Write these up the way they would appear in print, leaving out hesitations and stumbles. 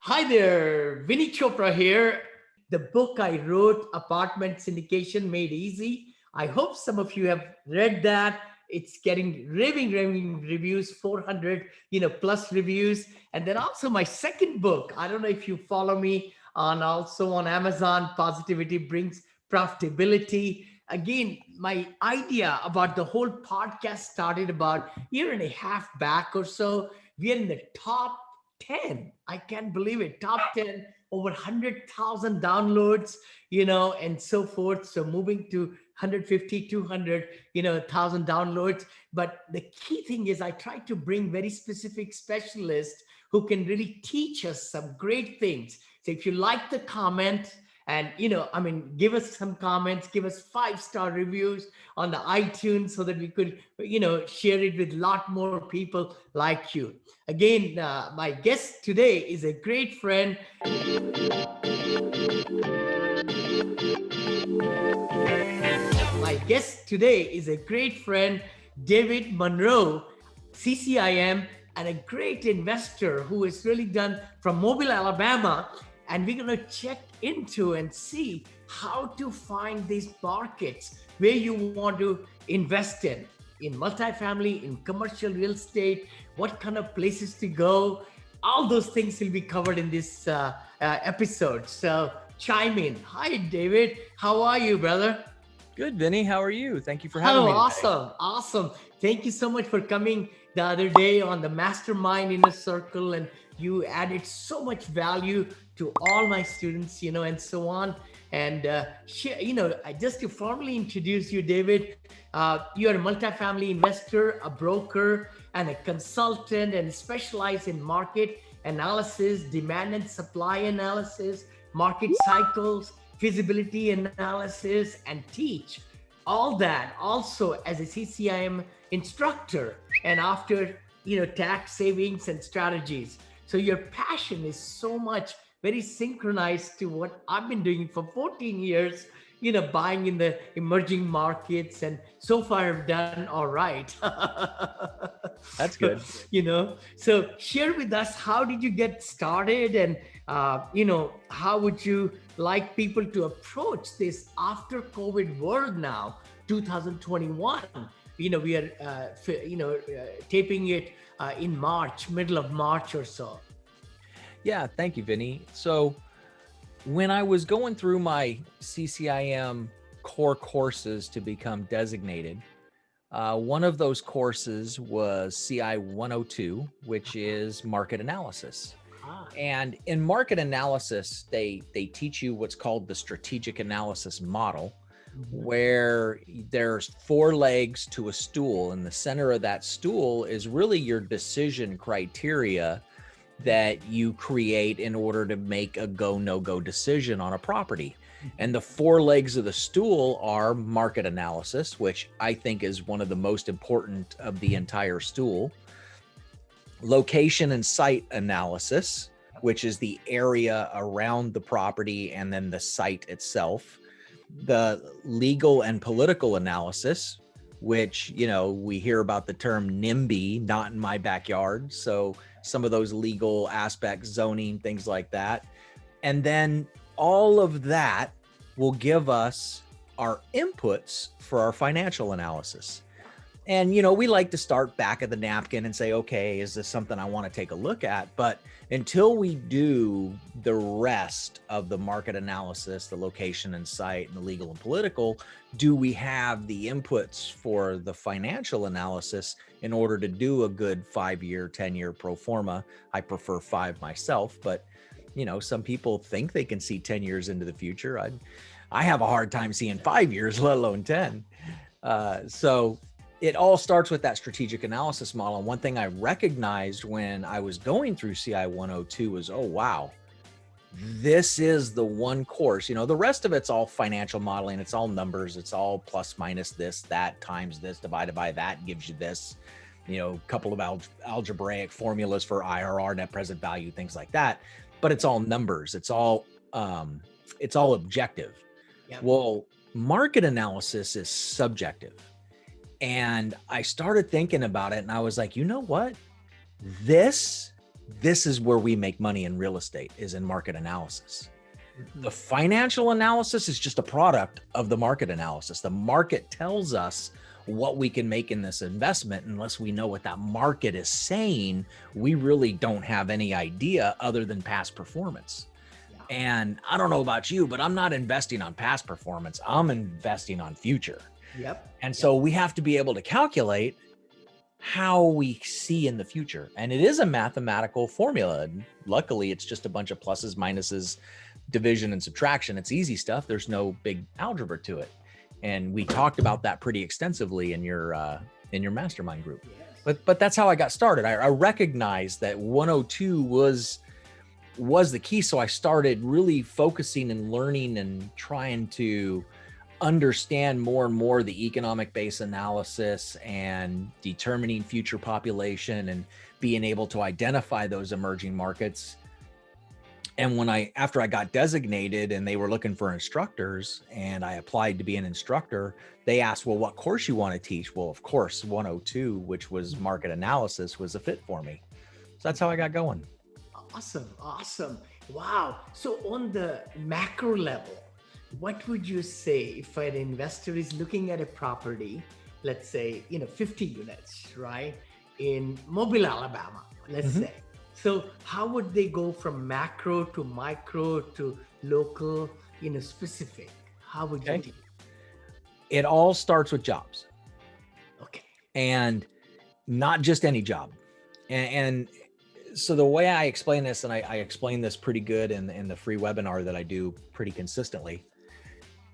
Hi there, Vinney Chopra here. The book I wrote, Apartment Syndication Made Easy. I hope some of you have read that. It's getting raving reviews, 400, plus reviews. And then also my second book. I don't know if you follow me on Amazon. Positivity Brings Profitability. Again, my idea about the whole podcast started about a year and a half back or so. We are in the top 10. I can't believe it. Top 10, over 100,000 downloads, and so forth. So moving to 150, 200, 1,000 downloads. But the key thing is I try to bring very specific specialists who can really teach us some great things. So if you like the comment, and give us some comments, give us 5-star reviews on the iTunes so that we could share it with a lot more people like you. Again, my guest today is a great friend. My guest today is a great friend, David Monroe, CCIM, and a great investor who has really done from Mobile, Alabama. And we're going to check into and see how to find these markets where you want to invest in multifamily, in commercial real estate, what kind of places to go. All those things will be covered in this episode. So chime in. Hi, David. How are you, brother? Good, Vinney. How are you? Thank you for having me today. Awesome. Thank you so much for coming the other day on the Mastermind Inner Circle, and you added so much value to all my students, and so on. And just to formally introduce you, David, you're a multifamily investor, a broker, and a consultant, and specialize in market analysis, demand and supply analysis, market cycles, feasibility analysis, and teach all that also as a CCIM instructor, and after tax savings and strategies. So your passion is so much very synchronized to what I've been doing for 14 years, buying in the emerging markets, and so far I've done all right. That's good. So share with us, how did you get started, and how would you like people to approach this after COVID world now, 2021? We are taping it in March, middle of March or so. Yeah, thank you, Vinney. So when I was going through my CCIM core courses to become designated, one of those courses was CI 102, which is market analysis. And in market analysis, they teach you what's called the strategic analysis model, where there's 4 legs to a stool, and the center of that stool is really your decision criteria that you create in order to make a go, no-go decision on a property. And the 4 legs of the stool are market analysis, which I think is one of the most important of the entire stool. Location and site analysis, which is the area around the property and then the site itself. The legal and political analysis, which, we hear about the term NIMBY, not in my backyard. So some of those legal aspects, zoning, things like that. And then all of that will give us our inputs for our financial analysis. And, we like to start back of the napkin and say, okay, is this something I want to take a look at? But until we do the rest of the market analysis, the location and site, and the legal and political, do we have the inputs for the financial analysis in order to do a good 5-year, 10-year pro forma? I prefer 5 myself, but, some people think they can see 10 years into the future. I have a hard time seeing 5 years, let alone 10. So it all starts with that strategic analysis model. And one thing I recognized when I was going through CI 102 was, oh, wow, this is the one course. The rest of it's all financial modeling. It's all numbers. It's all plus minus this, that, times this, divided by that gives you this, a couple of algebraic formulas for IRR, net present value, things like that. But it's all numbers. It's all objective. Yep. Well, market analysis is subjective. And I started thinking about it, and I was like, you know what? This this is where we make money in real estate, is in market analysis. The financial analysis is just a product of the market analysis. The market tells us what we can make in this investment. Unless we know what that market is saying, we really don't have any idea other than past performance. Yeah. And I don't know about you, but I'm not investing on past performance. I'm investing on future. Yep. And so we have to be able to calculate how we see in the future. And it is a mathematical formula. And luckily, it's just a bunch of pluses, minuses, division and subtraction. It's easy stuff. There's no big algebra to it. And we talked about that pretty extensively in your mastermind group. Yes. But that's how I got started. I recognized that 102 was the key. So I started really focusing and learning and trying to understand more and more the economic base analysis and determining future population and being able to identify those emerging markets. And after I got designated and they were looking for instructors and I applied to be an instructor, they asked, well, what course you want to teach? Well, of course, 102, which was market analysis, was a fit for me. So that's how I got going. Awesome. Awesome. Wow. So on the macro level, what would you say if an investor is looking at a property, let's say, 50 units, right? In Mobile, Alabama, let's say. So how would they go from macro to micro to local, specific? How would you do? It all starts with jobs. Okay. And not just any job. And so the way I explain this, and I explain this pretty good in the free webinar that I do pretty consistently,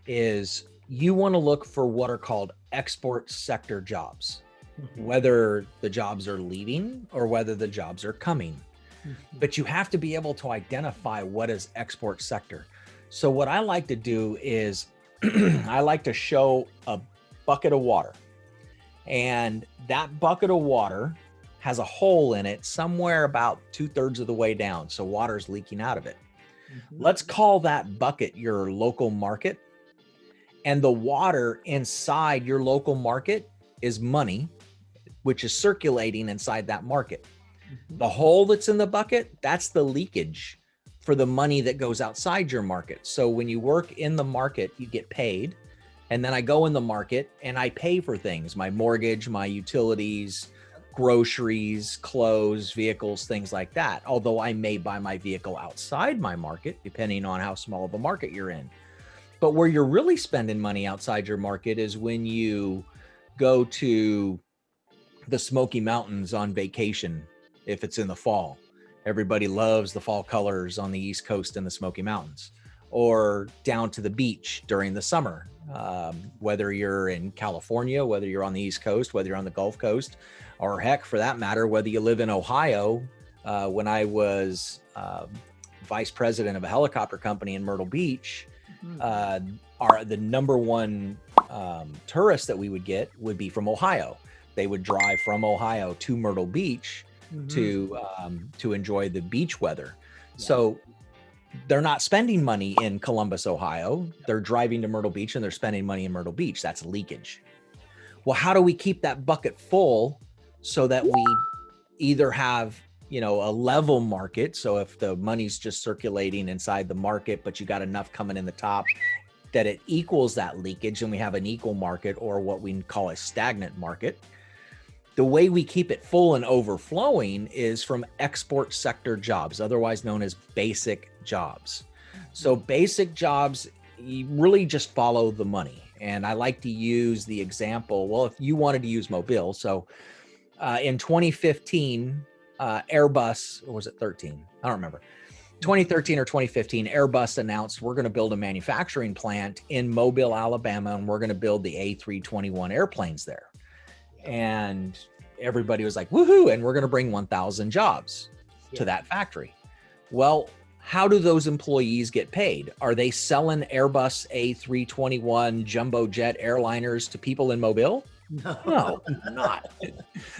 is you want to look for what are called export sector jobs, whether the jobs are leaving or whether the jobs are coming. But you have to be able to identify what is export sector. So what I like to do is I like to show a bucket of water, and that bucket of water has a hole in it somewhere about 2/3 of the way down. So water's leaking out of it. Let's call that bucket your local market. And the water inside your local market is money, which is circulating inside that market. The hole that's in the bucket, that's the leakage for the money that goes outside your market. So when you work in the market, you get paid. And then I go in the market and I pay for things, my mortgage, my utilities, groceries, clothes, vehicles, things like that. Although I may buy my vehicle outside my market, depending on how small of a market you're in. But where you're really spending money outside your market is when you go to the Smoky Mountains on vacation. If it's in the fall, everybody loves the fall colors on the East Coast and the Smoky Mountains, or down to the beach during the summer. Whether you're in California, whether you're on the East Coast, whether you're on the Gulf Coast, or heck, for that matter, whether you live in Ohio. When I was vice president of a helicopter company in Myrtle Beach, the number one tourist that we would get would be from Ohio. They would drive from Ohio to Myrtle Beach to enjoy the beach weather. Yeah. So they're not spending money in Columbus, Ohio. They're driving to Myrtle Beach and they're spending money in Myrtle Beach. That's leakage. Well, how do we keep that bucket full so that we either have, a level market? So if the money's just circulating inside the market, but you got enough coming in the top that it equals that leakage and we have an equal market, or what we call a stagnant market. The way we keep it full and overflowing is from export sector jobs, otherwise known as basic jobs. So basic jobs, you really just follow the money. And I like to use the example, well, if you wanted to use Mobile. So in 2015, Airbus, or was it 13? I don't remember. 2013 or 2015, Airbus announced we're going to build a manufacturing plant in Mobile, Alabama, and we're going to build the A321 airplanes there. And everybody was like, woohoo, and we're going to bring 1,000 jobs to that factory. Well, how do those employees get paid? Are they selling Airbus A321 jumbo jet airliners to people in Mobile? No, not.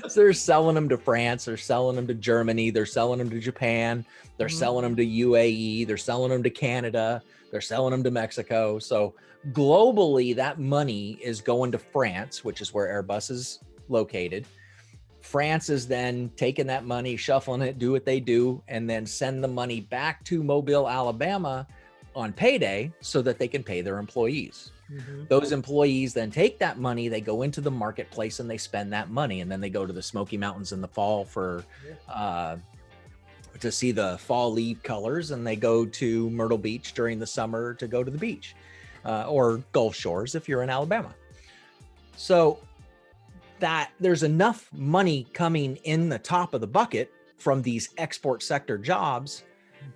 So they're selling them to France, they're selling them to Germany, they're selling them to Japan, they're selling them to UAE, they're selling them to Canada, they're selling them to Mexico. So globally, that money is going to France, which is where Airbus is located. France is then taking that money, shuffling it, do what they do, and then send the money back to Mobile, Alabama on payday so that they can pay their employees. Those employees then take that money, they go into the marketplace and they spend that money. And then they go to the Smoky Mountains in the fall for to see the fall leaf colors. And they go to Myrtle Beach during the summer to go to the beach or Gulf Shores if you're in Alabama. So that there's enough money coming in the top of the bucket from these export sector jobs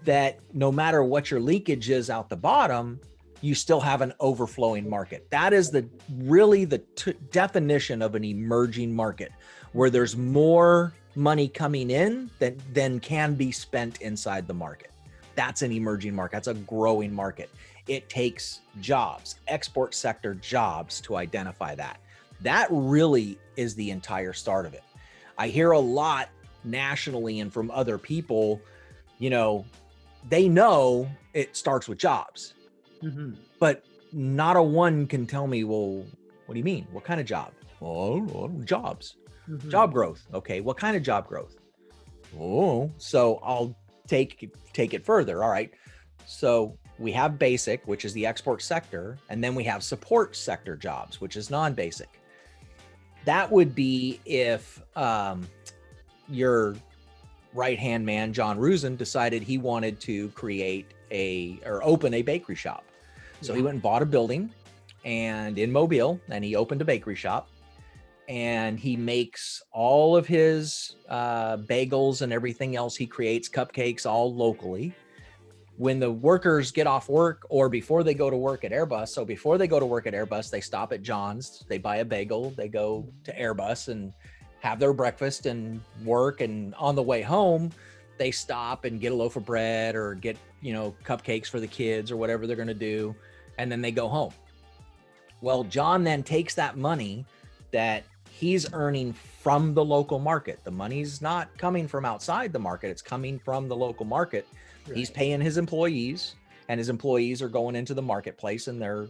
that no matter what your leakage is out the bottom, you still have an overflowing market. That is really the definition of an emerging market, where there's more money coming in than can be spent inside the market. That's an emerging market. That's a growing market. It takes jobs, export sector jobs, to identify that. That really is the entire start of it. I hear a lot nationally and from other people, they know it starts with jobs. But not a one can tell me, well, what do you mean? What kind of job? Well, jobs, job growth. Okay. What kind of job growth? Oh, so I'll take it further. All right. So we have basic, which is the export sector. And then we have support sector jobs, which is non-basic. That would be if your right-hand man, John Rusin, decided he wanted to open a bakery shop. So he went and bought a building and in Mobile, and he opened a bakery shop, and he makes all of his bagels and everything else. He creates cupcakes all locally. When the workers get off work or before they go to work at Airbus. So before they go to work at Airbus, they stop at John's, they buy a bagel, they go to Airbus and have their breakfast and work. And on the way home, they stop and get a loaf of bread or get, cupcakes for the kids or whatever they're going to do. And then they go home. Well, John then takes that money that he's earning from the local market. The money's not coming from outside the market. It's coming from the local market. Right. He's paying his employees, and his employees are going into the marketplace and they're,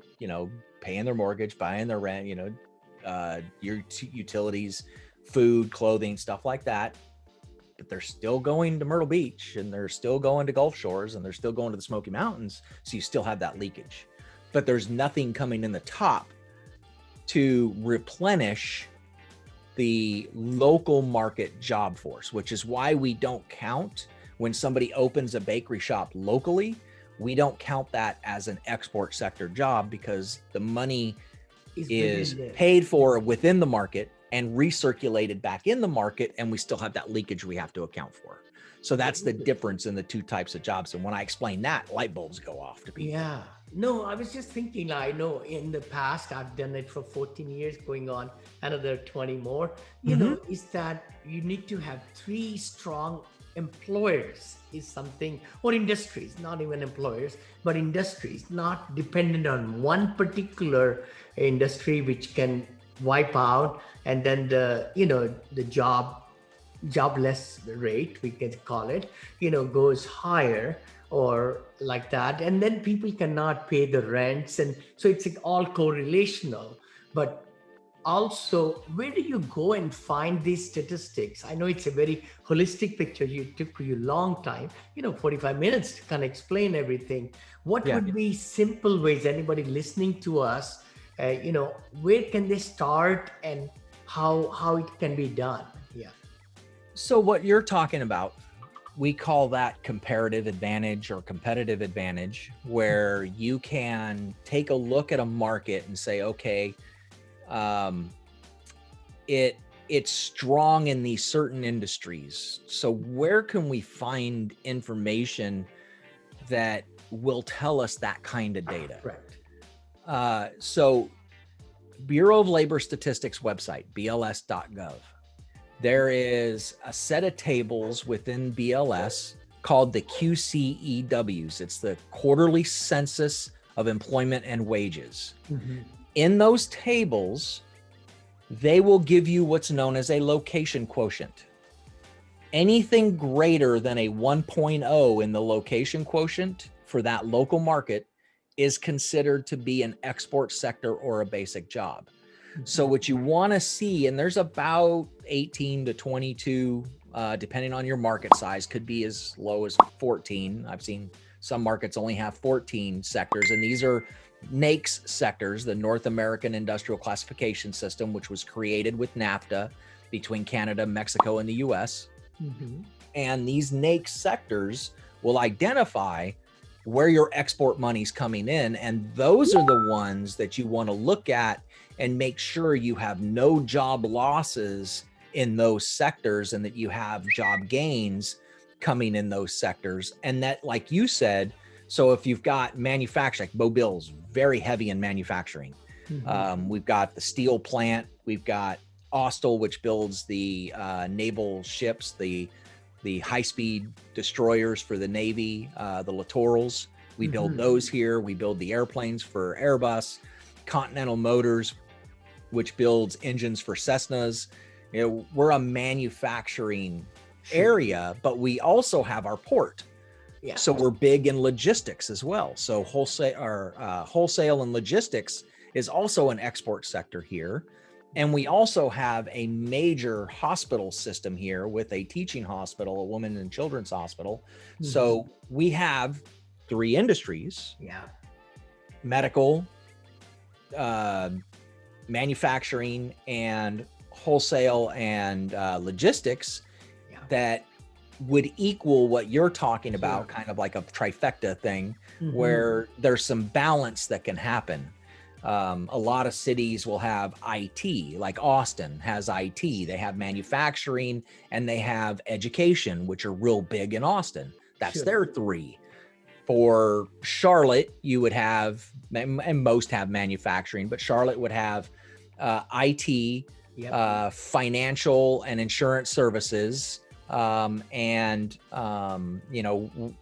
paying their mortgage, buying their rent, your utilities, food, clothing, stuff like that. But they're still going to Myrtle Beach, and they're still going to Gulf Shores, and they're still going to the Smoky Mountains. So you still have that leakage, but there's nothing coming in the top to replenish the local market job force, which is why we don't count when somebody opens a bakery shop locally. We don't count that as an export sector job, because the money is paid for within the market and recirculated back in the market, and we still have that leakage we have to account for. So that's the difference in the two types of jobs. And when I explain that, light bulbs go off to people. Yeah. No, I was just thinking, I know in the past, I've done it for 14 years, going on another 20 more, is that you need to have 3 strong employers is something, or industries, not even employers, but industries, not dependent on one particular industry, which can wipe out, and then the jobless rate, we can call it, goes higher or like that. And then people cannot pay the rents. And so it's all correlational. But also, where do you go and find these statistics? I know it's a very holistic picture. It took you a long time, 45 minutes to kind of explain everything. What would be simple ways, anybody listening to us, where can they start and how it can be done? Yeah. So what you're talking about, we call that comparative advantage or competitive advantage, where you can take a look at a market and say, okay, it's strong in these certain industries. So where can we find information that will tell us that kind of data? Right. So Bureau of Labor Statistics website, bls.gov. There is a set of tables within BLS called the QCEWs. It's the Quarterly Census of Employment and Wages. Mm-hmm. In those tables, they will give you what's known as a location quotient. Anything greater than a 1.0 in the location quotient for that local market is considered to be an export sector or a basic job. So what you want to see, and there's about 18 to 22, depending on your market size, could be as low as 14. I've seen some markets only have 14 sectors, and these are NAICS sectors, the North American Industrial Classification System, which was created with NAFTA between Canada, Mexico, and the US. And these NAICS sectors will identify where your export money's coming in. And those are the ones that you want to look at and make sure you have no job losses in those sectors and that you have job gains coming in those sectors. And that, like you said, so if you've got manufacturing, like Mobile's very heavy in manufacturing. We've got the steel plant, we've got Austal, which builds the naval ships, the high-speed destroyers for the Navy, the littorals. We build those here. We build the airplanes for Airbus. Continental Motors, which builds engines for Cessnas. You know, we're a manufacturing area, but we also have our port. So we're big in logistics as well. So wholesale and logistics is also an export sector here. And we also have a major hospital system here with a teaching hospital, a women and children's hospital. So we have 3 industries, medical, manufacturing, and wholesale and logistics that would equal what you're talking about, kind of like a trifecta thing, where there's some balance that can happen. A lot of cities will have IT, like Austin has IT, they have manufacturing, and they have education, which are real big in Austin. That's their 3. For Charlotte, you would have, and most have manufacturing, but Charlotte would have IT, financial and insurance services, and you know,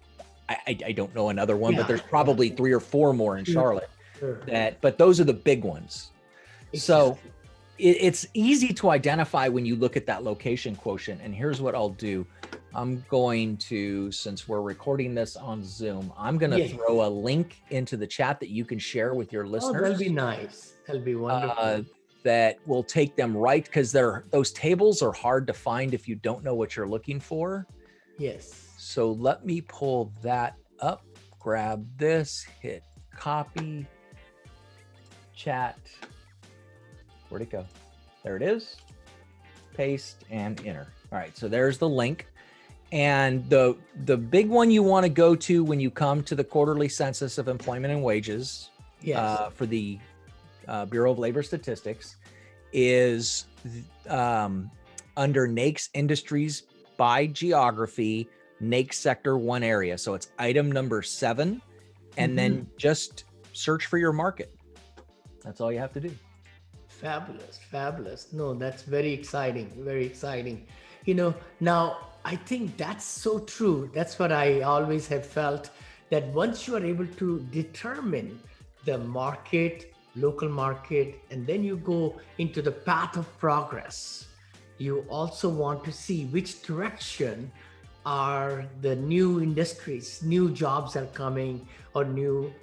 I don't know another one, but there's probably 3 or 4 more in Charlotte. But those are the big ones. So it's easy to identify when you look at that location quotient. And here's what I'll do. I'm going to, since we're recording this on Zoom, I'm going to throw a link into the chat that you can share with your listeners. That'll be nice. That'll be wonderful. That will take them right, because those tables are hard to find if you don't know what you're looking for. So let me pull that up, grab this, hit copy, chat. Where'd it go? There it is. Paste and enter. All right, so there's the link. And the big one you want to go to when you come to the quarterly census of employment and wages for the Bureau of Labor Statistics is under NAICS Industries by Geography, NAICS Sector 1 area. So it's item number 7, and then just search for your market. That's all you have to do. Fabulous, fabulous. No, that's very exciting, very exciting. You know, now I think that's so true. That's what I always have felt, that once you are able to determine the market, local market, and then you go into the path of progress, you also want to see which direction are the new industries, new jobs are coming, or new,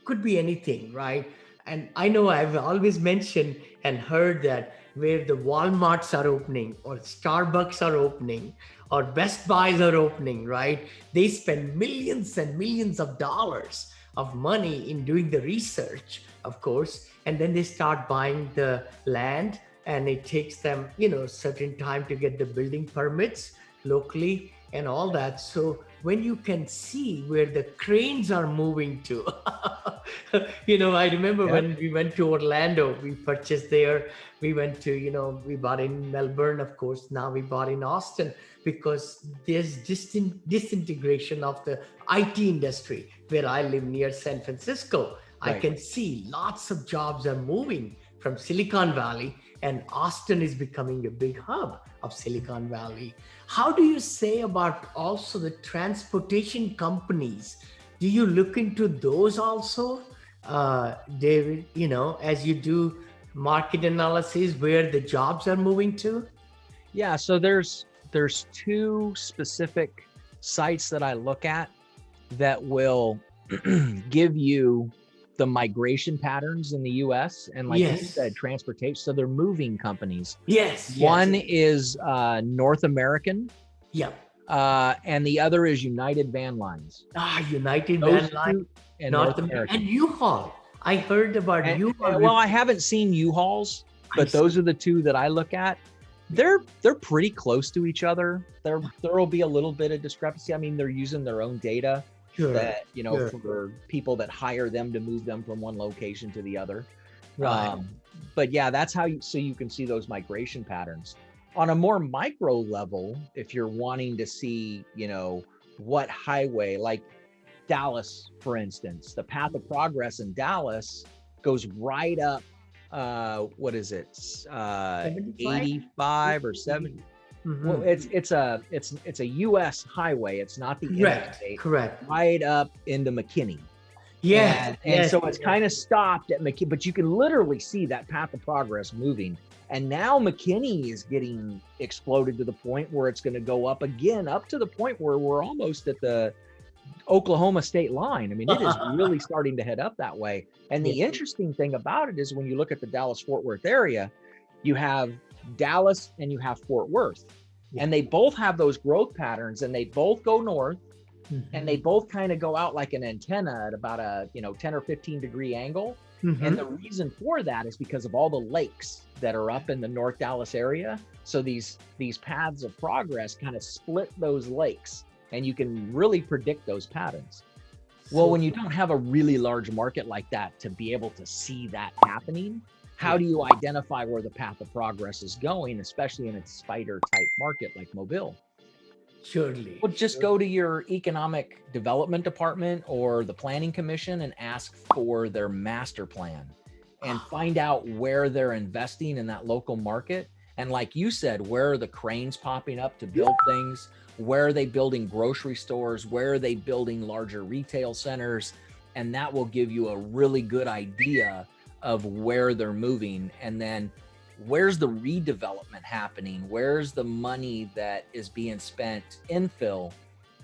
could be anything, right? And I know I've always mentioned and heard that where the Walmarts are opening, or Starbucks are opening, or Best Buys are opening, right? They spend millions and millions of dollars of money in doing the research, of course, and then they start buying the land, and it takes them, certain time to get the building permits locally and all that. So when you can see where the cranes are moving to, I remember when we went to Orlando, we purchased there. We went to, we bought in Melbourne, of course. Now we bought in Austin, because there's disintegration of the IT industry where I live near San Francisco. Right. I can see lots of jobs are moving from Silicon Valley, and Austin is becoming a big hub of Silicon Valley. How do you say about also the transportation companies? Do you look into those also, David, as you do market analysis, where the jobs are moving to? Yeah, so there's 2 specific sites that I look at that will give you the migration patterns in the US and like you Yes. said, transportation. So they're moving companies. Yes. One Yes. is North American, Yeah. and the other is United Van Lines. United Those Van Line, two and North North America, American. and U-Haul. I heard about U-Haul. Well, I haven't seen U-Hauls, but those are the two that I look at. They're pretty close to each other. There will be a little bit of discrepancy. I mean, they're using their own data that, you know, for people that hire them to move them from one location to the other. Right. But yeah, that's how you can see those migration patterns. On a more micro level, if you're wanting to see, you know, what highway, like Dallas, for instance, the path of progress in Dallas goes right up, what is it? 85 or 70. Mm-hmm. Well, it's a US highway. It's not the interstate. Correct. Right up into McKinney. Yeah. And so it's kind of stopped at McKinney, but you can literally see that path of progress moving. And now McKinney is getting exploded to the point where it's going to go up again, up to the point where we're almost at the Oklahoma state line. I mean, it is really starting to head up that way. And the interesting thing about it is when you look at the Dallas-Fort Worth area, you have Dallas and you have Fort Worth, and they both have those growth patterns, and they both go north, and they both kind of go out like an antenna at about a 10 or 15 degree angle. And the reason for that is because of all the lakes that are up in the North Dallas area. So these paths of progress kind of split those lakes, and you can really predict those patterns. Well, when you don't have a really large market like that to be able to see that happening, how do you identify where the path of progress is going, especially in a spider type market like Mobile? Surely. Well, just go to your economic development department or the planning commission and ask for their master plan and find out where they're investing in that local market. And like you said, where are the cranes popping up to build things? Where are they building grocery stores? Where are they building larger retail centers? And that will give you a really good idea of where they're moving. And then where's the redevelopment happening? Where's the money that is being spent infill,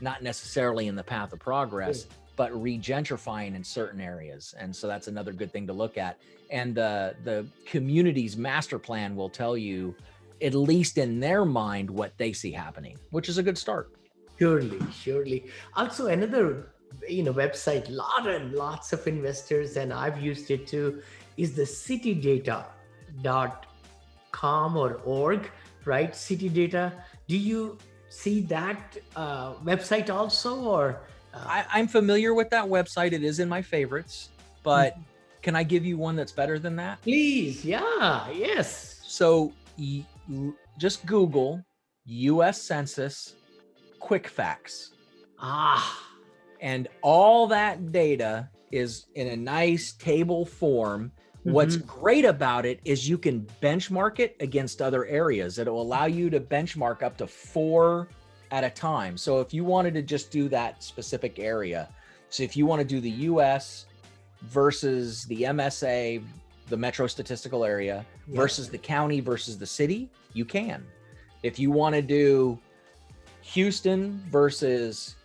not necessarily in the path of progress, but regentrifying in certain areas? And so that's another good thing to look at. And the community's master plan will tell you, at least in their mind, what they see happening, which is a good start. Surely. Also, another website, lots of investors, and I've used it too, is the citydata.com or org, right? Citydata. Do you see that website also, or? I'm familiar with that website. It is in my favorites, but can I give you one that's better than that? Please. Yeah. Yes. So just Google US Census Quick Facts. And all that data is in a nice table form. What's great about it is you can benchmark it against other areas. It'll allow you to benchmark up to 4 at a time. So if you wanted to just do that specific area, so if you want to do the US versus the MSA, the metro statistical area, versus the county versus the city, you can. If you want to do Houston versus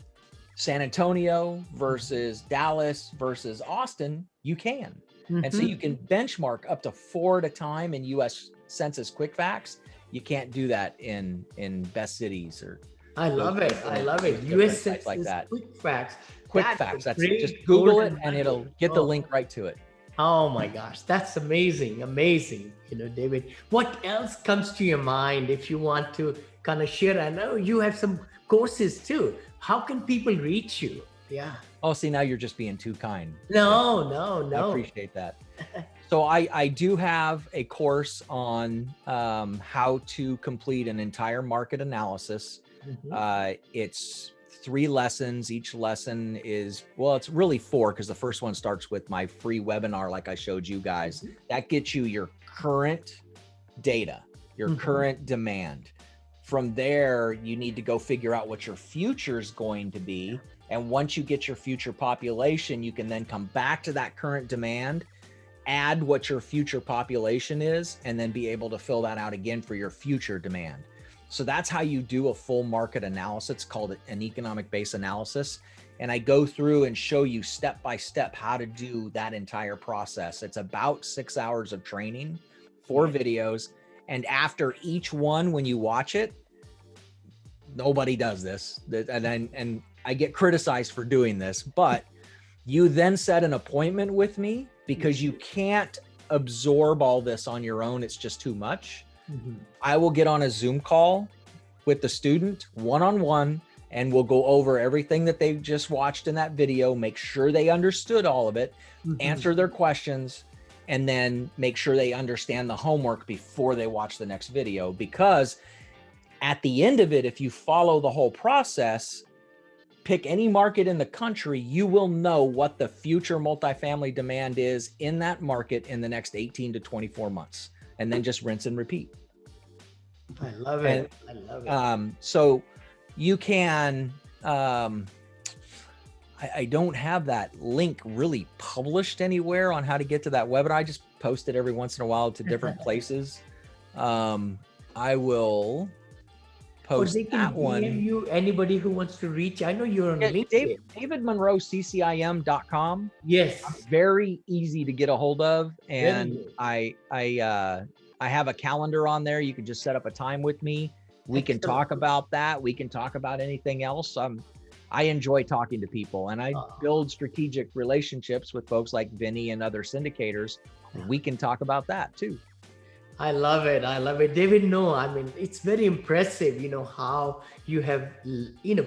San Antonio versus Dallas versus Austin, you can. And so you can benchmark up to 4 at a time in US Census Quick Facts. You can't do that in best cities or. I love it. US Census like that. Quick Facts. Quick Facts. That's it. Just Google it and it'll get the link right to it. Oh my gosh, that's amazing. David, what else comes to your mind if you want to kind of share? I know you have some courses too. How can people reach you? Yeah. Oh, see, now you're just being too kind. No. I appreciate that. So I do have a course on how to complete an entire market analysis. It's 3 lessons. Each lesson is, well, it's really 4 because the first one starts with my free webinar like I showed you guys. That gets you your current data, your current demand. From there, you need to go figure out what your future is going to be. And once you get your future population, you can then come back to that current demand, add what your future population is, and then be able to fill that out again for your future demand. So that's how you do a full market analysis. It's called an economic base analysis. and I go through and show you step by step how to do that entire process. It's about 6 hours of training, 4 videos. And after each one, when you watch it, nobody does this. And I get criticized for doing this, but you then set an appointment with me because you can't absorb all this on your own. It's just too much. I will get on a Zoom call with the student one-on-one, and we'll go over everything that they've just watched in that video, make sure they understood all of it, answer their questions, and then make sure they understand the homework before they watch the next video. Because at the end of it, if you follow the whole process, pick any market in the country, you will know what the future multifamily demand is in that market in the next 18 to 24 months, and then just rinse and repeat. I love it. I love it. So you can, I don't have that link really published anywhere on how to get to that webinar. I just post it every once in a while to different places. I will post that one. You, anybody who wants to reach, I know you're on LinkedIn. David Monroe, CCIM.com. Yes. Very easy to get a hold of. And I have a calendar on there. You can just set up a time with me. We can talk about that. We can talk about anything else. I enjoy talking to people, and I build strategic relationships with folks like Vinney and other syndicators. We can talk about that too. I love it. I love it. David, no, I mean, it's very impressive, how you have,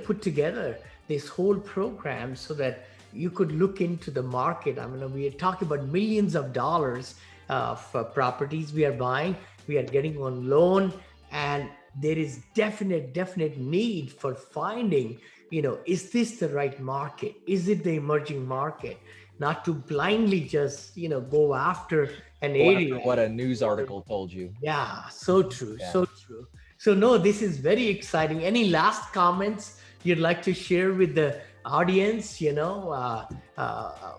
put together this whole program so that you could look into the market. I mean, we are talking about millions of dollars for properties we are buying. We are getting on loan, and there is definite need for finding, is this the right market? Is it the emerging market? Not to blindly just, go after an area. What a news article told you. Yeah, so true, so true. So no, this is very exciting. Any last comments you'd like to share with the audience?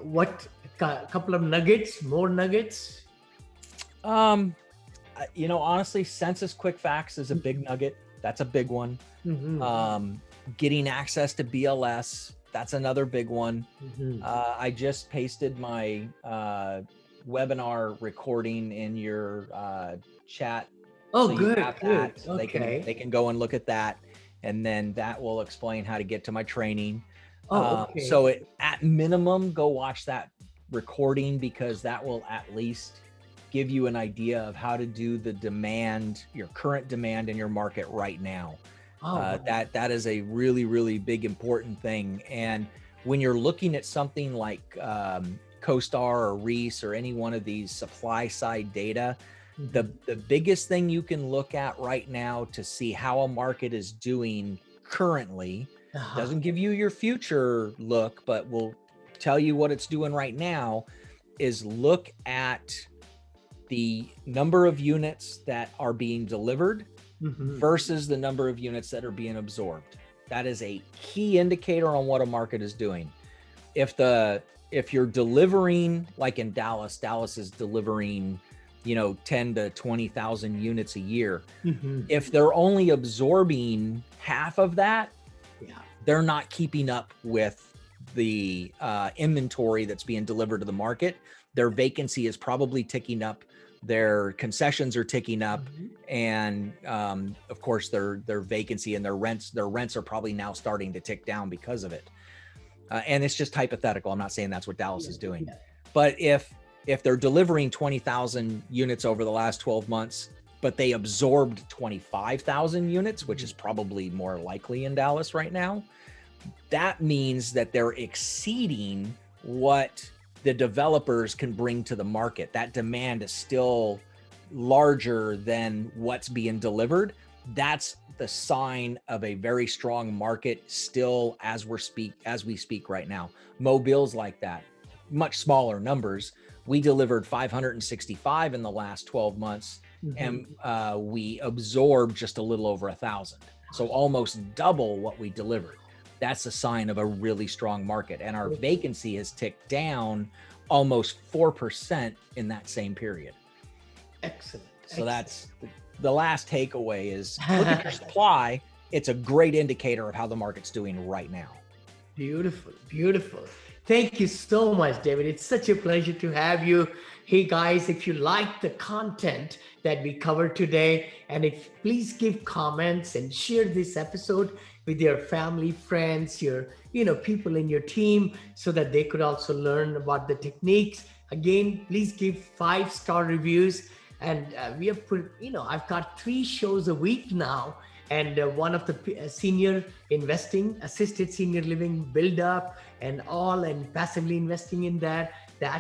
What couple of more nuggets? Honestly, census quick facts is a big nugget. That's a big one. Getting access to BLS, that's another big one. I just pasted my webinar recording in your chat. Oh, so good. Okay. They can go and look at that, and then that will explain how to get to my training. So at minimum, go watch that recording, because that will at least give you an idea of how to do the demand, your current demand in your market right now. That is a really, really big, important thing. And when you're looking at something like CoStar or Reese or any one of these supply side data, the biggest thing you can look at right now to see how a market is doing currently, doesn't give you your future look, but will tell you what it's doing right now, is look at the number of units that are being delivered versus the number of units that are being absorbed. That is a key indicator on what a market is doing. If you're delivering, like in Dallas is delivering, 10 to 20,000 units a year. If they're only absorbing half of that, they're not keeping up with the inventory that's being delivered to the market. Their vacancy is probably ticking up. Their concessions are ticking up, and of course their vacancy and their rents are probably now starting to tick down because of it. And it's just hypothetical. I'm not saying that's what Dallas is doing, but if they're delivering 20,000 units over the last 12 months, but they absorbed 25,000 units, which is probably more likely in Dallas right now, that means that they're exceeding what the developers can bring to the market. That demand is still larger than what's being delivered. That's the sign of a very strong market still as we speak right now. Mobile's like that, much smaller numbers. We delivered 565 in the last 12 months, and we absorbed just a little over 1,000. So almost double what we delivered. That's a sign of a really strong market. And our vacancy has ticked down almost 4% in that same period. Excellent. So that's the last takeaway is look at your supply. It's a great indicator of how the market's doing right now. Beautiful, beautiful. Thank you so much, David. It's such a pleasure to have you. Hey guys, if you like the content that we covered today, and if please give comments and share this episode with your family, friends, your people in your team, so that they could also learn about the techniques. Again, please give 5-star reviews. And we have put, I've got 3 shows a week now, and one of the senior investing, assisted senior living build up and all, and passively investing in that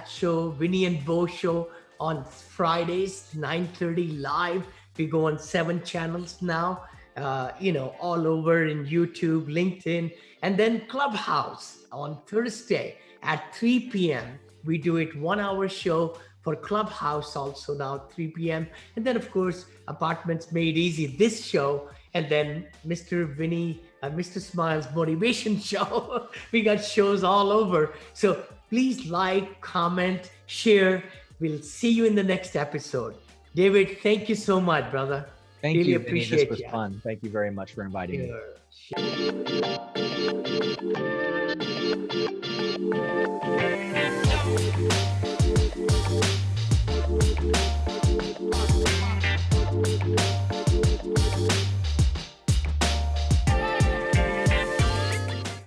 show, Vinney and Bo show on Fridays, 9:30 live. We go on 7 channels now, all over in YouTube, LinkedIn, and then Clubhouse on Thursday at 3 p.m. We do it 1-hour show for Clubhouse also now, 3 p.m. And then, of course, Apartments Made Easy, this show, and then Mr. Vinney, Mr. Smiles Motivation Show. We got shows all over. So please like, comment, share. We'll see you in the next episode. David, thank you so much, brother. Thank Really you, Vinney. appreciate This was fun. Thank you very much for inviting me. Sure.